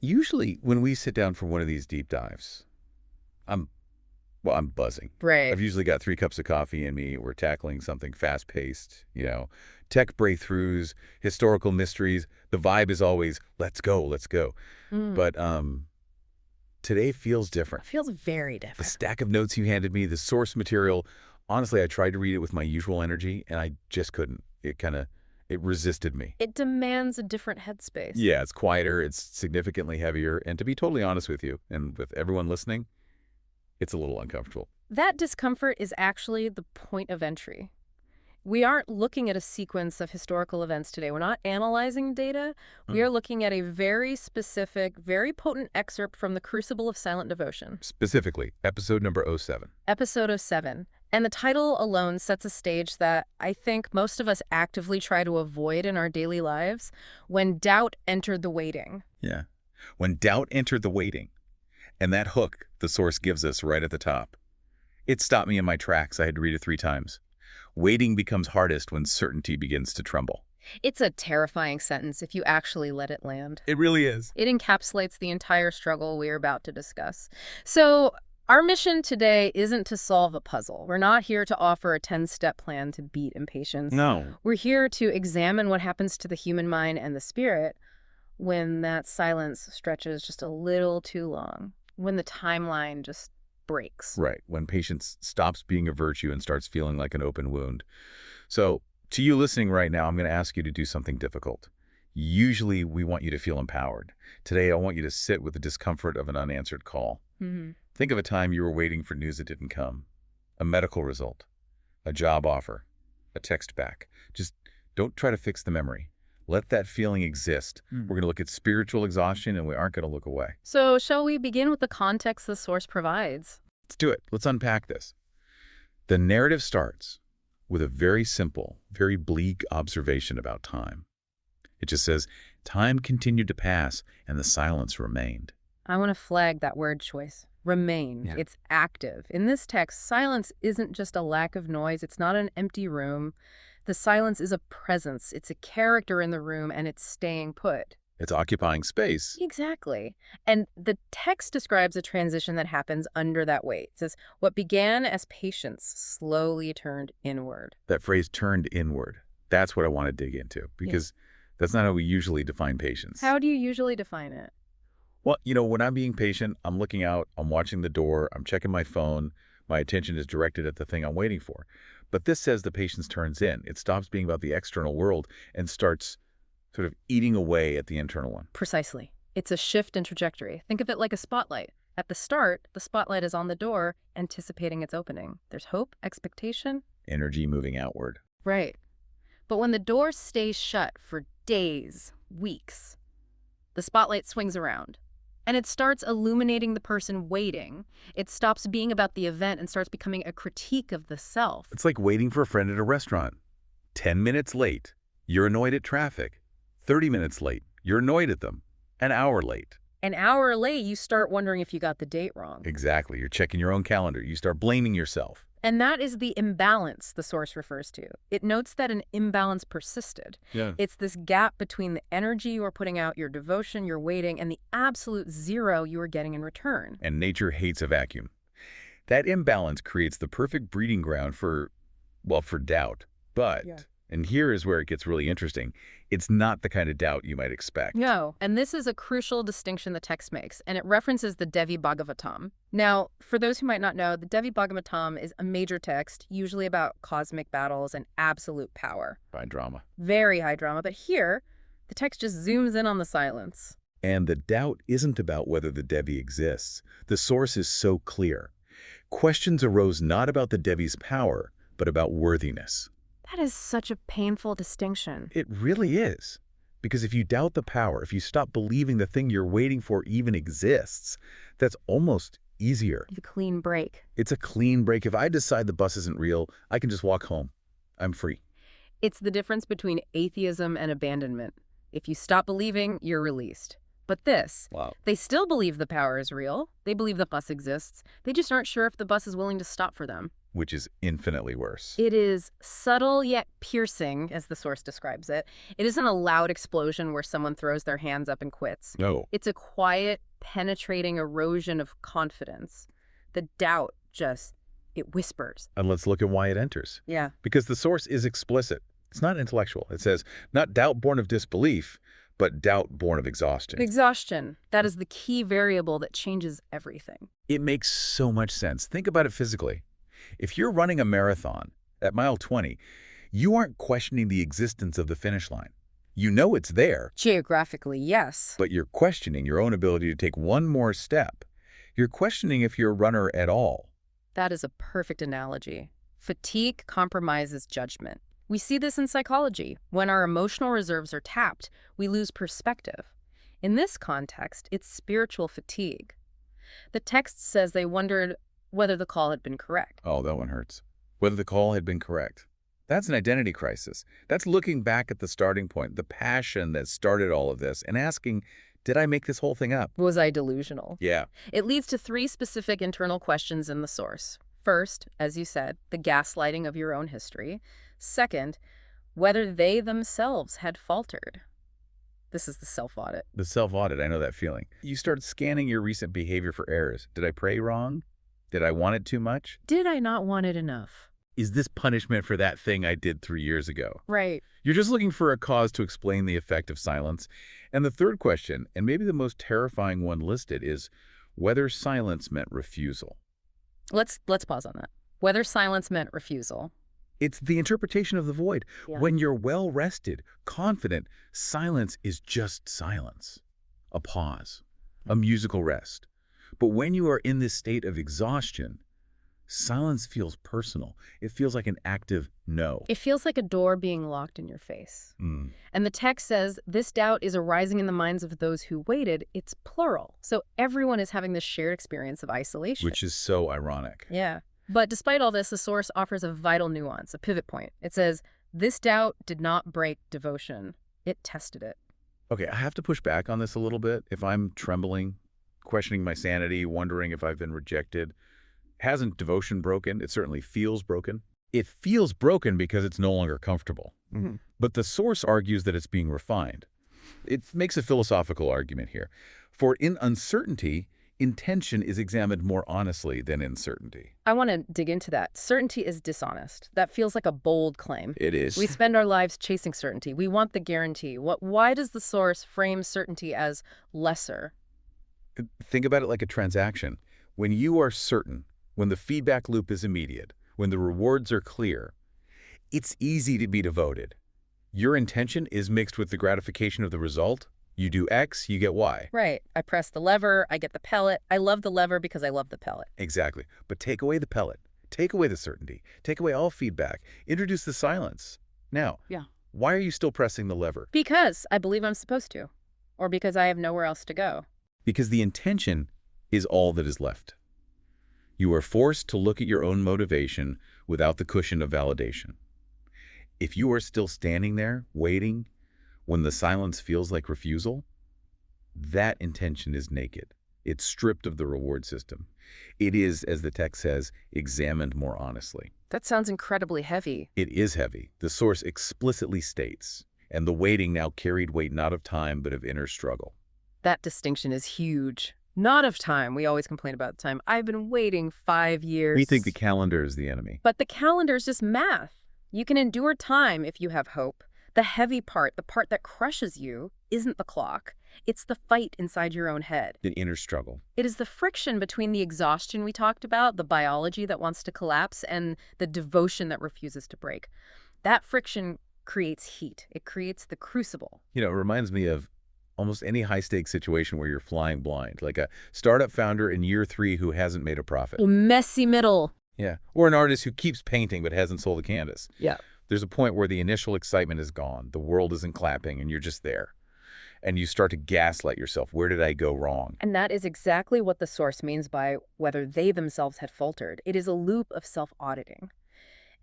Usually when we sit down for one of these deep dives, I'm I'm buzzing. Right. I've usually got 3 cups of coffee in me. We're tackling something fast-paced, tech breakthroughs, historical mysteries. The vibe is always, let's go, let's go. Mm. But today feels different. It feels very The different. stack of notes you handed me, the source material, honestly, I tried to read it with my usual energy, and I just couldn't. It resisted me. It demands a different headspace. Yeah, it's quieter, it's significantly heavier, and to be totally honest with you, and with everyone listening, it's a little uncomfortable. That discomfort is actually the point of entry. We aren't looking at a sequence of historical events today. We're not analyzing data. We Hmm. are looking at a very specific, very potent excerpt from The Crucible of Silent Devotion, Specifically, episode number 07. episode of 7. And the title alone sets a stage that I think most of us actively try to avoid in our daily lives. When doubt entered the waiting. Yeah. When doubt entered the waiting, and that hook the source gives us right at the top, it stopped me in my tracks. I had to read it 3 times. Waiting becomes hardest when certainty begins to tremble. It's a terrifying sentence if you actually let it land. It really is. It encapsulates the entire struggle we're about to discuss. So, our mission today isn't to solve a puzzle. We're not here to offer a 10-step plan to beat impatience. No. We're here to examine what happens to the human mind and the spirit when that silence stretches just a little too long, when the timeline just breaks. Right, when patience stops being a virtue and starts feeling like an open wound. So, to you listening right now, I'm going to ask you to do something difficult. Usually, we want you to feel empowered. Today, I want you to sit with the discomfort of an unanswered call. Mm-hmm. Think of a time you were waiting for news that didn't come. A medical result, a job offer, a text back. Just don't try to fix the memory. Let that feeling exist. We're going to look at spiritual exhaustion, and we aren't going to look away. So, shall we begin with the context the source provides? Let's do it. Let's unpack this. The narrative starts with a very simple, very bleak observation about time. It just says, time continued to pass, and the silence remained. I want to flag that word choice. Remain. Yeah. It's active. In this text, silence isn't just a lack of noise. It's not an empty room. The silence is a presence. It's a character in the room, and it's staying put. It's occupying space. Exactly. And the text describes a transition that happens under that weight. It says, what began as patience slowly turned inward. That phrase turned inward. That's what I want to dig into, because that's not how we usually define patience. How do you usually define it? Well, when I'm being patient, I'm looking out, I'm watching the door, I'm checking my phone, my attention is directed at the thing I'm waiting for. But this says the patience turns in. It stops being about the external world and starts sort of eating away at the internal one. Precisely. It's a shift in trajectory. Think of it like a spotlight. At the start, the spotlight is on the door, anticipating its opening. There's hope, expectation. Energy moving outward. Right. But when the door stays shut for days, weeks, the spotlight swings around. And it starts illuminating the person waiting. It stops being about the event and starts becoming a critique of the self. It's like waiting for a friend at a restaurant. 10 minutes late, you're annoyed at traffic. 30 minutes late, you're annoyed at them. An hour late. An hour late, you start wondering if you got the date wrong. Exactly. You're checking your own calendar. You start blaming yourself. And that is the imbalance the source refers to. It notes that an imbalance persisted. Yeah. It's this gap between the energy you are putting out, your devotion, your waiting, and the absolute zero you are getting in return. And nature hates a vacuum. That imbalance creates the perfect breeding ground for doubt. But, and here is where it gets really interesting, it's not the kind of doubt you might expect. No, and this is a crucial distinction the text makes, and it references the Devi Bhagavatam. Now, for those who might not know, the Devi Bhagavatam is a major text, usually about cosmic battles and absolute power. High drama. Very high drama, but here, the text just zooms in on the silence. And the doubt isn't about whether the Devi exists. The source is so clear. Questions arose not about the Devi's power, but about worthiness. That is such a painful distinction. It really is. Because if you doubt the power, if you stop believing the thing you're waiting for even exists, that's almost easier. The clean break. It's a clean break. If I decide the bus isn't real, I can just walk home. I'm free. It's the difference between atheism and abandonment. If you stop believing, you're released. But this, they still believe the power is real. They believe the bus exists. They just aren't sure if the bus is willing to stop for them. which is infinitely worse. It is subtle yet piercing, as the source describes it. It isn't a loud explosion where someone throws their hands up and quits. No. It's a quiet, penetrating erosion of confidence. The doubt it whispers. And let's look at why it enters. Yeah. Because the source is explicit. It's not intellectual. It says, not doubt born of disbelief, but doubt born of exhaustion. Exhaustion. That is the key variable that changes everything. It makes so much sense. Think about it physically. If you're running a marathon at mile 20, you aren't questioning the existence of the finish line. You know it's there. Geographically, yes. But you're questioning your own ability to take one more step. You're questioning if you're a runner at all. That is a perfect analogy. Fatigue compromises judgment. We see this in psychology. When our emotional reserves are tapped, we lose perspective. In this context, it's spiritual fatigue. The text says they wondered whether the call had been correct. Oh, that one hurts. Whether the call had been correct. That's an identity crisis. That's looking back at the starting point, the passion that started all of this, and asking, did I make this whole thing up? Was I delusional? Yeah. It leads to 3 specific internal questions in the source. First, as you said, the gaslighting of your own history. Second, whether they themselves had faltered. This is the self-audit. The self-audit, I know that feeling. You start scanning your recent behavior for errors. Did I pray wrong? Did I want it too much? Did I not want it enough? Is this punishment for that thing I did 3 years ago? Right. You're just looking for a cause to explain the effect of silence. And the third question, and maybe the most terrifying one listed, is whether silence meant refusal. Let's pause on that. Whether silence meant refusal. It's the interpretation of the void. Yeah. When you're well-rested, confident, silence is just silence. A pause. A musical rest. But when you are in this state of exhaustion, silence feels personal. It feels like an active no. It feels like a door being locked in your face. Mm. And the text says this doubt is arising in the minds of those who waited. It's plural. So everyone is having this shared experience of isolation. Which is so ironic. Yeah. But despite all this, the source offers a vital nuance, a pivot point. It says, this doubt did not break devotion. It tested it. Okay, I have to push back on this a little bit. If I'm trembling, questioning my sanity, wondering if I've been rejected, hasn't devotion broken? It certainly feels broken. It feels broken because it's no longer comfortable. Mm-hmm. But the source argues that it's being refined. It makes a philosophical argument here. For in uncertainty, intention is examined more honestly than in certainty. I want to dig into that. Certainty is dishonest. That feels like a bold claim. It is. We spend our lives chasing certainty. We want the guarantee. Why does the source frame certainty as lesser? Think about it like a transaction. When you are certain, when the feedback loop is immediate, when the rewards are clear, it's easy to be devoted. Your intention is mixed with the gratification of the result. You do X, you get Y. Right. I press the lever, I get the pellet. I love the lever because I love the pellet. Exactly. But take away the pellet. Take away the certainty. Take away all feedback. Introduce the silence. Now, why are you still pressing the lever? Because I believe I'm supposed to. Or because I have nowhere else to go. Because the intention is all that is left. You are forced to look at your own motivation without the cushion of validation. If you are still standing there, waiting, when the silence feels like refusal, that intention is naked. It's stripped of the reward system. It is, as the text says, examined more honestly. That sounds incredibly heavy. It is heavy. The source explicitly states, and the waiting now carried weight not of time, but of inner struggle. That distinction is huge. Not of time. We always complain about time. I've been waiting 5 years. We think the calendar is the enemy. But the calendar is just math. You can endure time if you have hope. The heavy part, the part that crushes you, isn't the clock. It's the fight inside your own head. The inner struggle. It is the friction between the exhaustion we talked about, the biology that wants to collapse, and the devotion that refuses to break. That friction creates heat. It creates the crucible. You know, it reminds me of almost any high-stakes situation where you're flying blind, like a startup founder in year 3 who hasn't made a profit. A messy middle. Yeah. Or an artist who keeps painting but hasn't sold a canvas. Yeah. There's a point where the initial excitement is gone. The world isn't clapping and you're just there. And you start to gaslight yourself. Where did I go wrong? And that is exactly what the source means by whether they themselves had faltered. It is a loop of self-auditing.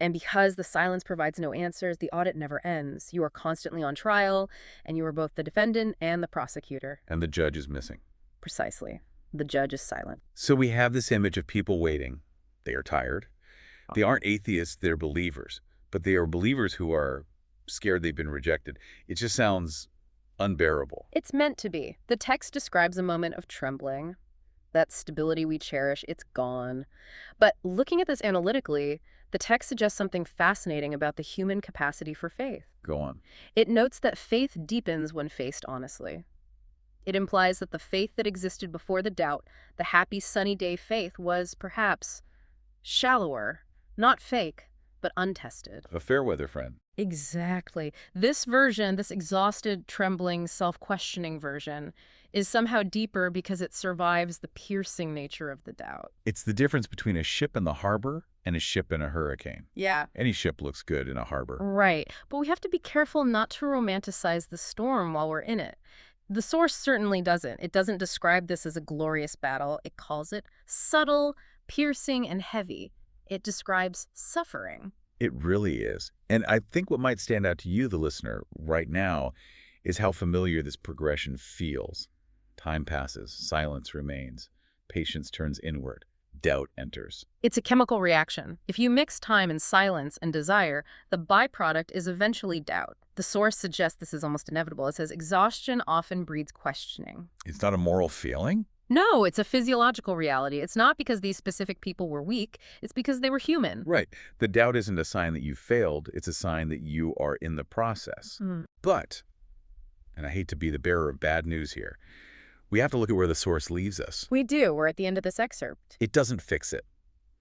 And because the silence provides no answers, the audit never ends. You are constantly on trial, and you are both the defendant and the prosecutor. And the judge is missing. Precisely. The judge is silent. So we have this image of people waiting. They are tired. They aren't atheists, they're believers. But they are believers who are scared they've been rejected. It just sounds unbearable. It's meant to be. The text describes a moment of trembling. That stability we cherish, it's gone. But looking at this analytically, the text suggests something fascinating about the human capacity for faith. Go on. It notes that faith deepens when faced honestly. It implies that the faith that existed before the doubt, the happy sunny day faith, was perhaps shallower, not fake, but untested. A fair weather friend. Exactly. This version, this exhausted, trembling, self-questioning version, is somehow deeper because it survives the piercing nature of the doubt. It's the difference between a ship in the harbor and a ship in a hurricane. Yeah. Any ship looks good in a harbor. Right. But we have to be careful not to romanticize the storm while we're in it. The source certainly doesn't. It doesn't describe this as a glorious battle. It calls it subtle, piercing, and heavy. It describes suffering. It really is. And I think what might stand out to you, the listener, right now is how familiar this progression feels. Time passes, silence remains, patience turns inward, doubt enters. It's a chemical reaction. If you mix time and silence and desire, the byproduct is eventually doubt. The source suggests this is almost inevitable. It says exhaustion often breeds questioning. It's not a moral feeling? No, it's a physiological reality. It's not because these specific people were weak. It's because they were human. Right. The doubt isn't a sign that you failed. It's a sign that you are in the process. But, and I hate to be the bearer of bad news here, we have to look at where the source leaves us. We do. We're at the end of this excerpt. It doesn't fix it.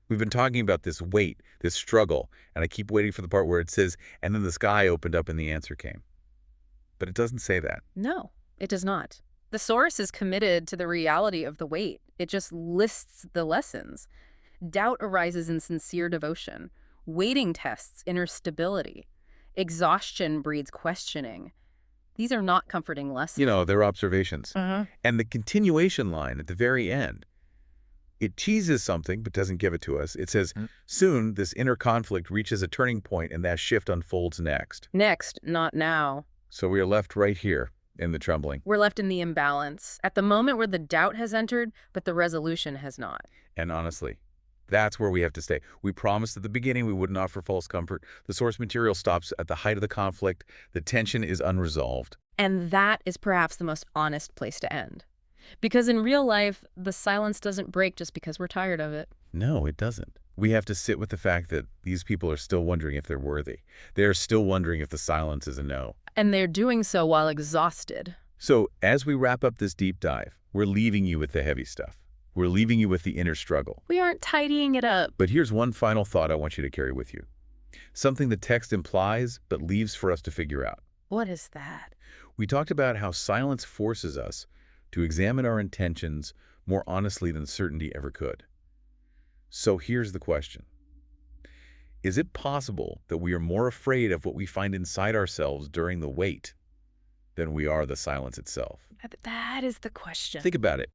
We've been talking about this weight, this struggle, and I keep waiting for the part where it says, and then the sky opened up and the answer came. But it doesn't say that. No, it does not. The source is committed to the reality of the weight. It just lists the lessons. Doubt arises in sincere devotion. Waiting tests inner stability. Exhaustion breeds questioning. These are not comforting lessons. You know, they're observations. And the continuation line at the very end, it teases something but doesn't give it to us. It says, soon this inner conflict reaches a turning point and that shift unfolds next. Next, not now. So we are left right here in the trembling. We're left in the imbalance, at the moment where the doubt has entered, but the resolution has not. And honestly, that's where we have to stay. We promised at the beginning we wouldn't offer false comfort. The source material stops at the height of the conflict. The tension is unresolved. And that is perhaps the most honest place to end. Because in real life, the silence doesn't break just because we're tired of it. No, it doesn't. We have to sit with the fact that these people are still wondering if they're worthy. They're still wondering if the silence is a no. And they're doing so while exhausted. So as we wrap up this deep dive, we're leaving you with the heavy stuff. We're leaving you with the inner struggle. We aren't tidying it up. But here's one final thought I want you to carry with you. Something the text implies but leaves for us to figure out. What is that? We talked about how silence forces us to examine our intentions more honestly than certainty ever could. So here's the question. Is it possible that we are more afraid of what we find inside ourselves during the wait than we are the silence itself? That is the question. Think about it.